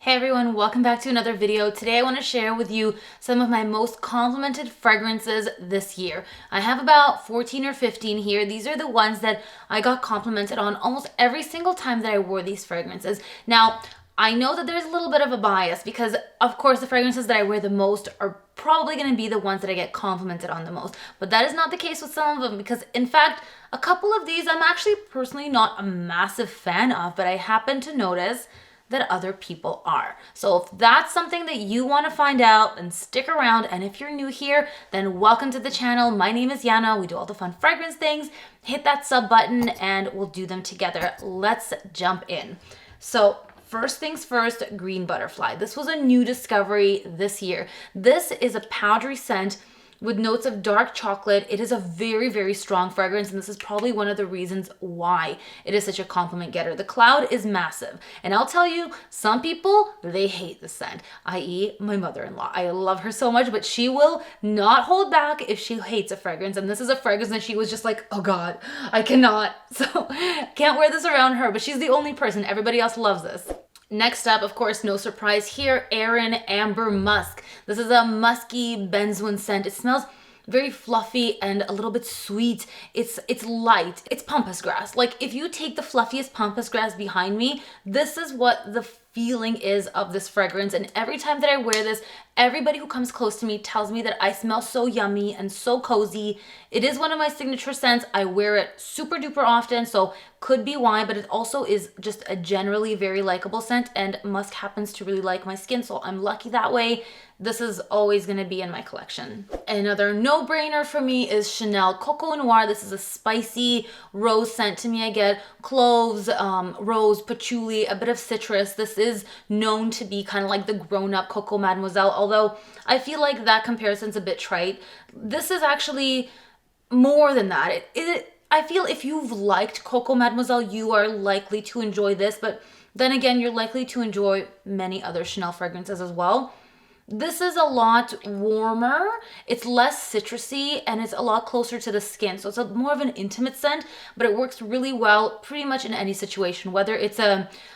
Hey everyone, welcome back to another video. Today I want to share with you some of my most complimented fragrances this year. I have about 14 or 15 here. These are the ones that I got complimented on almost every single time that I wore these fragrances. Now, I know that there's a little bit of a bias because of course the fragrances that I wear the most are probably going to be the ones that I get complimented on the most. But that is not the case with some of them because in fact, a couple of these I'm actually personally not a massive fan of, but I happen to notice that other people are. So if that's something that you want to find out, then stick around. And if you're new here, then welcome to the channel. My name is Yana. We do all the fun fragrance things. Hit that sub button and we'll do them together. Let's jump in. So first things first, Green Butterfly. This was a new discovery this year. This is a powdery scent with notes of dark chocolate. It is a very, very strong fragrance, and this is probably one of the reasons why it is such a compliment getter. The cloud is massive, and I'll tell you, some people, they hate the scent, i.e. my mother-in-law. I love her so much, but she will not hold back if she hates a fragrance, and this is a fragrance that she was just like, oh God, I cannot. So can't wear this around her, but she's the only person. Everybody else loves this. Next up, of course, no surprise here, Oran Amber Musk. This is a musky benzoin scent. It smells very fluffy and a little bit sweet. It's light. It's pampas grass. Like if you take the fluffiest pampas grass behind me, this is what the feeling is of this fragrance. And every time that I wear this, everybody who comes close to me tells me that I smell so yummy and so cozy. It is one of my signature scents. I wear it super duper often, so could be why, but it also is just a generally very likable scent, and Musk happens to really like my skin, so I'm lucky that way. This is always going to be in my collection. Another no-brainer for me is Chanel Coco Noir. This is a spicy rose scent. To me, I get cloves, rose, patchouli, a bit of citrus. This is known to be kind of like the grown-up Coco Mademoiselle, although I feel like that comparison's a bit trite. This is actually more than that. I feel if you've liked Coco Mademoiselle, you are likely to enjoy this, but then again, you're likely to enjoy many other Chanel fragrances as well. This is a lot warmer, it's less citrusy, and it's a lot closer to the skin. So it's more of an intimate scent, but it works really well pretty much in any situation, whether it's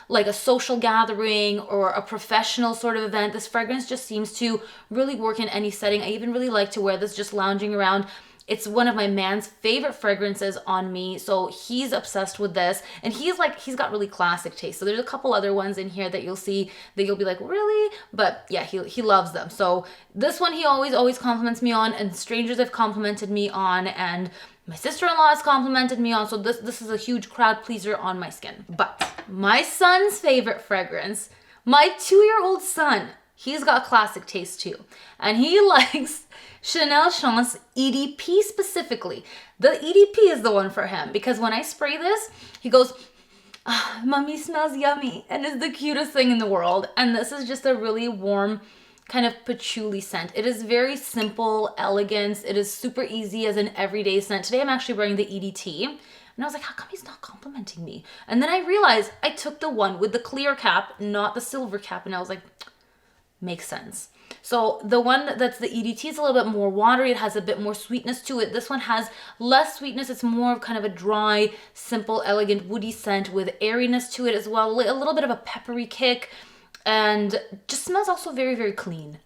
like a social gathering or a professional sort of event. This fragrance just seems to really work in any setting. I even really like to wear this just lounging around. It's one of my man's favorite fragrances on me, so he's obsessed with this, and he's got really classic taste. So there's a couple other ones in here that you'll see that you'll be like, really? But yeah, he loves them. So this one he always compliments me on, and strangers have complimented me on, and my sister-in-law has complimented me on, so this is a huge crowd pleaser on my skin. But my son's favorite fragrance, my 2-year-old son, he's got classic taste too, and he likes Chanel Chance EDP specifically. The EDP is the one for him because when I spray this, he goes, ah, mommy smells yummy, and it's the cutest thing in the world. And this is just a really warm kind of patchouli scent. It is very simple, elegant. It is super easy as an everyday scent. Today I'm actually wearing the EDT. And I was like, how come he's not complimenting me? And then I realized I took the one with the clear cap, not the silver cap. And I was like, makes sense. So the one that's the EDT is a little bit more watery. It has a bit more sweetness to it. This one has less sweetness. It's more of kind of a dry, simple, elegant, woody scent with airiness to it as well. A little bit of a peppery kick, and just smells also very, very clean.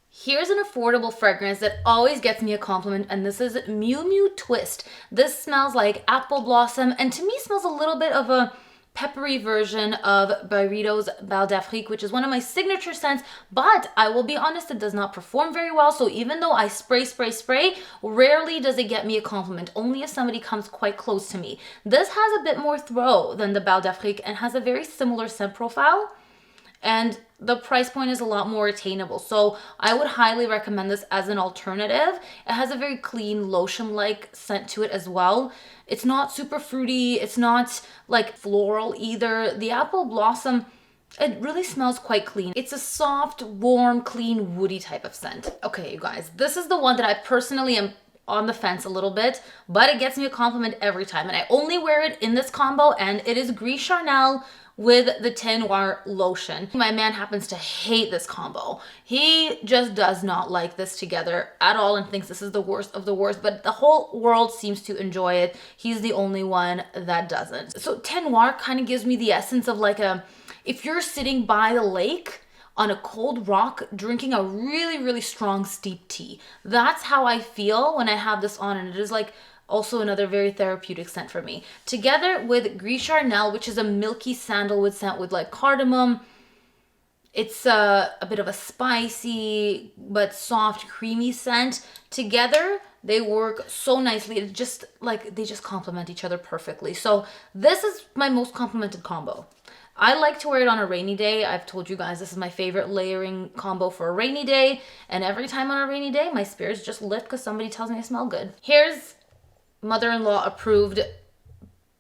Here's an affordable fragrance that always gets me a compliment, and this is Mumu Twist. This smells like apple blossom, and to me smells a little bit of a peppery version of Byredo's Bal d'Afrique, which is one of my signature scents, but I will be honest, it does not perform very well. So even though I spray, rarely does it get me a compliment, only if somebody comes quite close to me. This has a bit more throw than the Bal d'Afrique and has a very similar scent profile, and the price point is a lot more attainable. So I would highly recommend this as an alternative. It has a very clean lotion-like scent to it as well. It's not super fruity. It's not like floral either. The apple blossom, it really smells quite clean. It's a soft, warm, clean, woody type of scent. Okay, you guys, this is the one that I personally am on the fence a little bit, but it gets me a compliment every time. And I only wear it in this combo, and it is Gris Charnel with the Tenir lotion. My man happens to hate this combo. He just does not like this together at all and thinks this is the worst of the worst, but the whole world seems to enjoy it. He's the only one that doesn't. So Tenir kind of gives me the essence of like if you're sitting by the lake on a cold rock drinking a really, really strong steep tea. That's how I feel when I have this on, and it is like also another very therapeutic scent for me. Together with Gris Charnel, which is a milky sandalwood scent with like cardamom. It's a bit of a spicy but soft, creamy scent. Together, they work so nicely. It's just like they just complement each other perfectly. So this is my most complimented combo. I like to wear it on a rainy day. I've told you guys this is my favorite layering combo for a rainy day. And every time on a rainy day, my spirits just lift because somebody tells me I smell good. Here's mother-in-law approved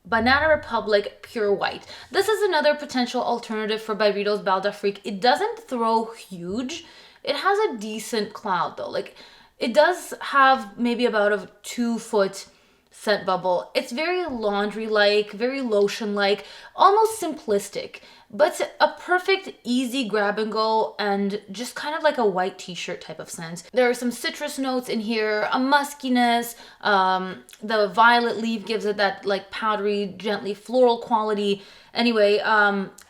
Banana Republic Pure White. This is another potential alternative for Byredo's Bal d'Afrique. It doesn't throw huge. It has a decent cloud though. Like it does have maybe about a 2-foot scent bubble. It's very laundry-like, very lotion-like, almost simplistic, but a perfect easy grab and go and just kind of like a white t-shirt type of scent. There are some citrus notes in here, a muskiness, the violet leaf gives it that like powdery, gently floral quality. Anyway,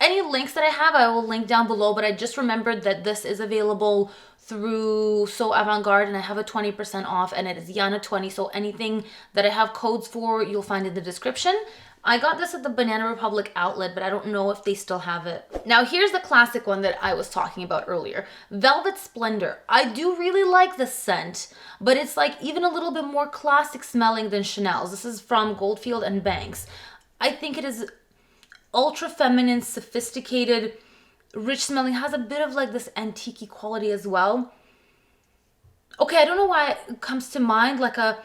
any links that I have, I will link down below, but I just remembered that this is available through So Avant-Garde and I have a 20% off and it is Yana20. So anything that I have codes for, you'll find in the description. I got this at the Banana Republic outlet, but I don't know if they still have it. Now here's the classic one that I was talking about earlier. Velvet Splendour. I do really like the scent, but it's like even a little bit more classic smelling than Chanel's. This is from Goldfield and Banks. I think it is ultra feminine, sophisticated, rich smelling, has a bit of like this antique quality as well. Okay, I don't know why it comes to mind like a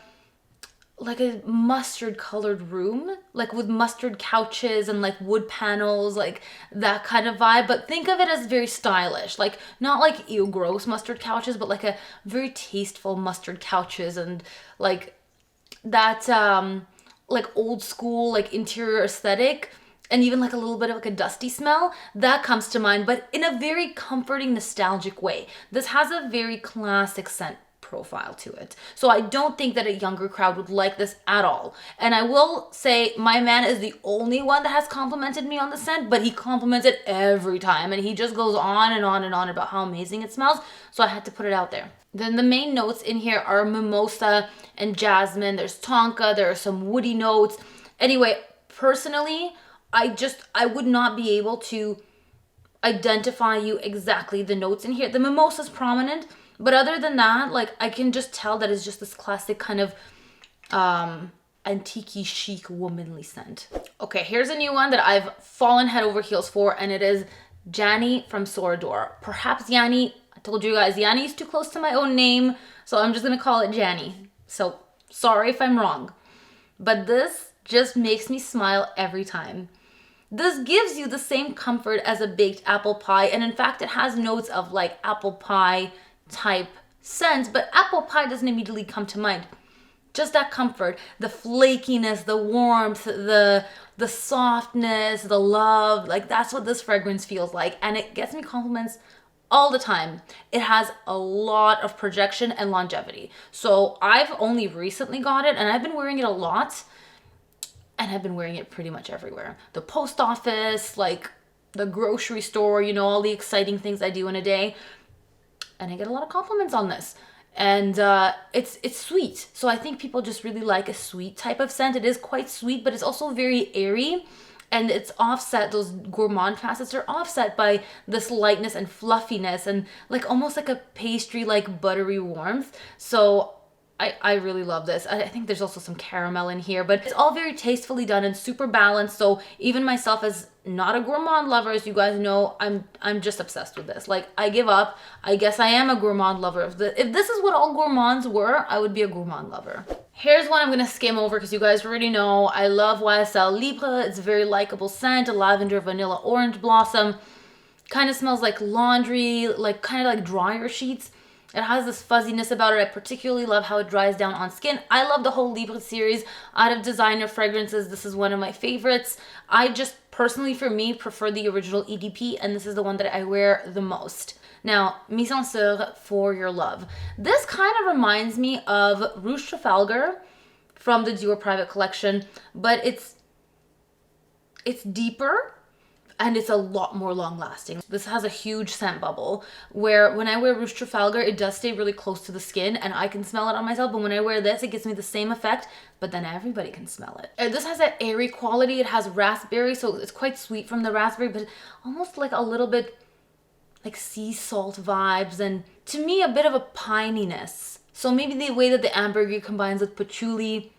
mustard colored room, like with mustard couches and like wood panels, like that kind of vibe. But think of it as very stylish, like not like ew gross mustard couches, but like a very tasteful mustard couches and like that like old school like interior aesthetic. And even like a little bit of like a dusty smell, that comes to mind, but in a very comforting, nostalgic way. This has a very classic scent profile to it. So I don't think that a younger crowd would like this at all. And I will say my man is the only one that has complimented me on the scent, but he compliments it every time. And he just goes on and on and on about how amazing it smells. So I had to put it out there. Then the main notes in here are mimosa and jasmine. There's tonka, there are some woody notes. Anyway, personally, I would not be able to identify you exactly the notes in here. The mimosa is prominent, but other than that, like I can just tell that it's just this classic kind of antique chic womanly scent. Okay, here's a new one that I've fallen head over heels for, and it is Jany from Sora Dora. Perhaps Jany, I told you guys, Jany is too close to my own name, so I'm just gonna call it Jany. So sorry if I'm wrong, but this just makes me smile every time. This gives you the same comfort as a baked apple pie, and in fact it has notes of like apple pie type scent, but apple pie doesn't immediately come to mind. Just that comfort, the flakiness, the warmth, the softness, the love, like that's what this fragrance feels like, and it gets me compliments all the time. It has a lot of projection and longevity. So I've only recently got it and I've been wearing it a lot. And I've been wearing it pretty much everywhere. The post office, like the grocery store, you know, all the exciting things I do in a day. And I get a lot of compliments on this. And it's sweet. So I think people just really like a sweet type of scent. It is quite sweet, but it's also very airy. And it's offset, those gourmand facets are offset by this lightness and fluffiness and like almost like a pastry, like buttery warmth. So I really love this. I think there's also some caramel in here, but it's all very tastefully done and super balanced. So even myself as not a gourmand lover, as you guys know, I'm just obsessed with this. Like I give up. I guess I am a gourmand lover. If this is what all gourmands were, I would be a gourmand lover. Here's one I'm gonna skim over because you guys already know I love YSL Libra. It's a very likable scent, a lavender, vanilla, orange blossom. Kind of smells like laundry, like kind of like dryer sheets. It has this fuzziness about it. I particularly love how it dries down on skin. I love the whole Libra series. Out of designer fragrances, this is one of my favorites. I just personally, for me, prefer the original EDP, and this is the one that I wear the most. Now, Mise en Serre for Your Love. This kind of reminds me of Rouge Trafalgar from the Dior Private Collection, but it's deeper and it's a lot more long lasting. This has a huge scent bubble where when I wear Rouge Trafalgar, it does stay really close to the skin and I can smell it on myself. But when I wear this, it gives me the same effect, but then everybody can smell it. And this has that airy quality. It has raspberry, so it's quite sweet from the raspberry, but almost like a little bit like sea salt vibes, and to me, a bit of a pininess. So maybe the way that the ambergris combines with patchouli,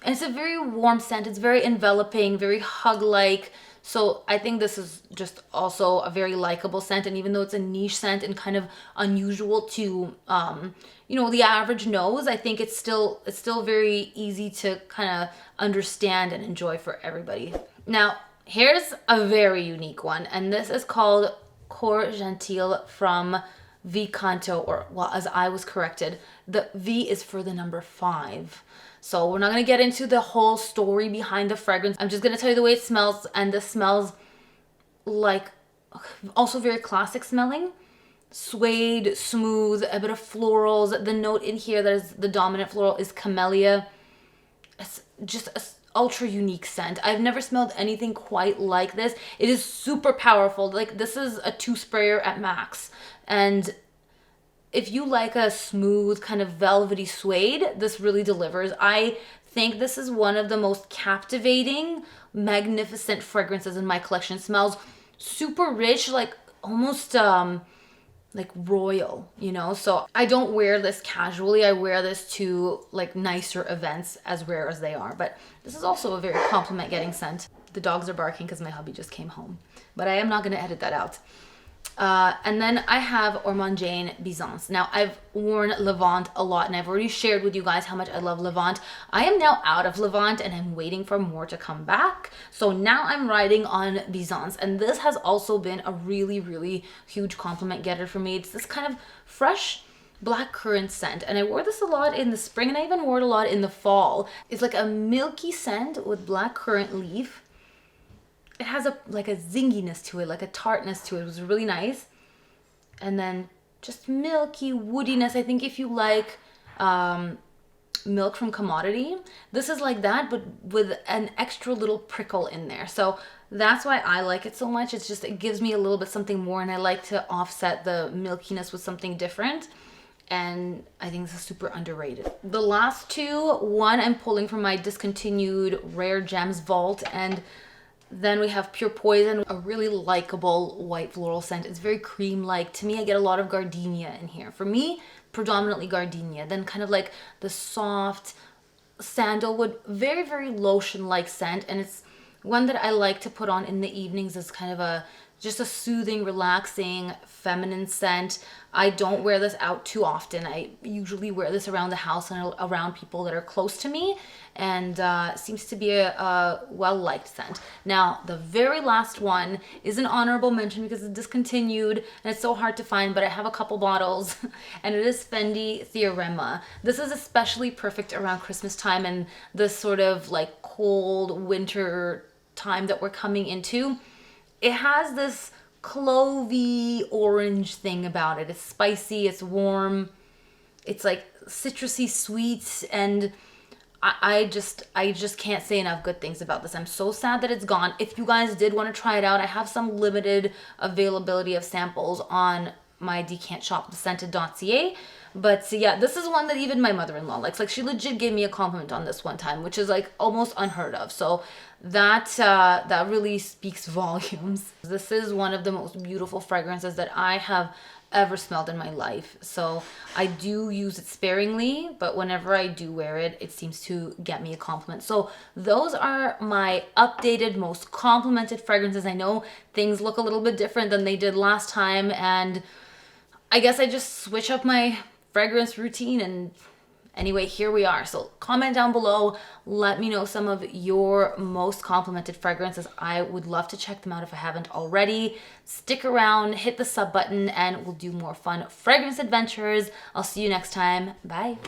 and it's a very warm scent. It's very enveloping, very hug-like. So I think this is just also a very likable scent. And even though it's a niche scent and kind of unusual to, you know, the average nose, I think it's still very easy to kind of understand and enjoy for everybody. Now, here's a very unique one. And this is called Cor Gentile from V Canto, or well, as I was corrected, the V is for the number 5. So we're not going to get into the whole story behind the fragrance. I'm just going to tell you the way it smells. And this smells like also very classic smelling. Suede, smooth, a bit of florals. The note in here that is the dominant floral is camellia. It's just a ultra unique scent. I've never smelled anything quite like this. It is super powerful. Like, this is a 2-sprayer at max. And if you like a smooth kind of velvety suede, this really delivers. I think this is one of the most captivating, magnificent fragrances in my collection. It smells super rich, like almost like royal, you know? So I don't wear this casually. I wear this to like nicer events, as rare as they are. But this is also a very compliment getting scent. The dogs are barking because my hubby just came home, but I am not going to edit that out. And then I have Oran Jane Byzance. Now, I've worn Levant a lot, and I've already shared with you guys how much I love Levant. I am now out of Levant, and I'm waiting for more to come back. So now I'm riding on Byzance, and this has also been a really, really huge compliment getter for me. It's this kind of fresh black currant scent, and I wore this a lot in the spring, and I even wore it a lot in the fall. It's like a milky scent with black currant leaf. It has like a zinginess to it, like a tartness to it. It was really nice. And then just milky woodiness. I think if you like milk from commodity, this is like that, but with an extra little prickle in there. So that's why I like it so much. It's just, it gives me a little bit something more, and I like to offset the milkiness with something different. And I think this is super underrated. The last two, one I'm pulling from my discontinued Rare Gems vault, and then we have Pure Poison, a really likable white floral scent. It's very cream-like. To me, I get a lot of gardenia in here. For me, predominantly gardenia. Then kind of like the soft sandalwood, very, very lotion-like scent. And it's one that I like to put on in the evenings as kind of just a soothing, relaxing, feminine scent. I don't wear this out too often. I usually wear this around the house and around people that are close to me, and seems to be a well-liked scent. Now, the very last one is an honorable mention because it's discontinued and it's so hard to find, but I have a couple bottles, and it is Fendi Theorema. This is especially perfect around Christmas time and this sort of like cold winter time that we're coming into. It has this clovey orange thing about it. It's spicy, it's warm, it's like citrusy sweet, and I just can't say enough good things about this. I'm so sad that it's gone. If you guys did want to try it out, I have some limited availability of samples on my Decant Shop, thescented.ca. But yeah, this is one that even my mother-in-law likes. Like, she legit gave me a compliment on this one time, which is like almost unheard of. So that really speaks volumes. This is one of the most beautiful fragrances that I have ever smelled in my life. So I do use it sparingly, but whenever I do wear it, it seems to get me a compliment. So those are my updated, most complimented fragrances. I know things look a little bit different than they did last time, and I guess I just switch up my fragrance routine, and anyway, here we are. So comment down below, let me know some of your most complimented fragrances. I would love to check them out if I haven't already. Stick around, hit the sub button, and we'll do more fun fragrance adventures. I'll see you next time. Bye.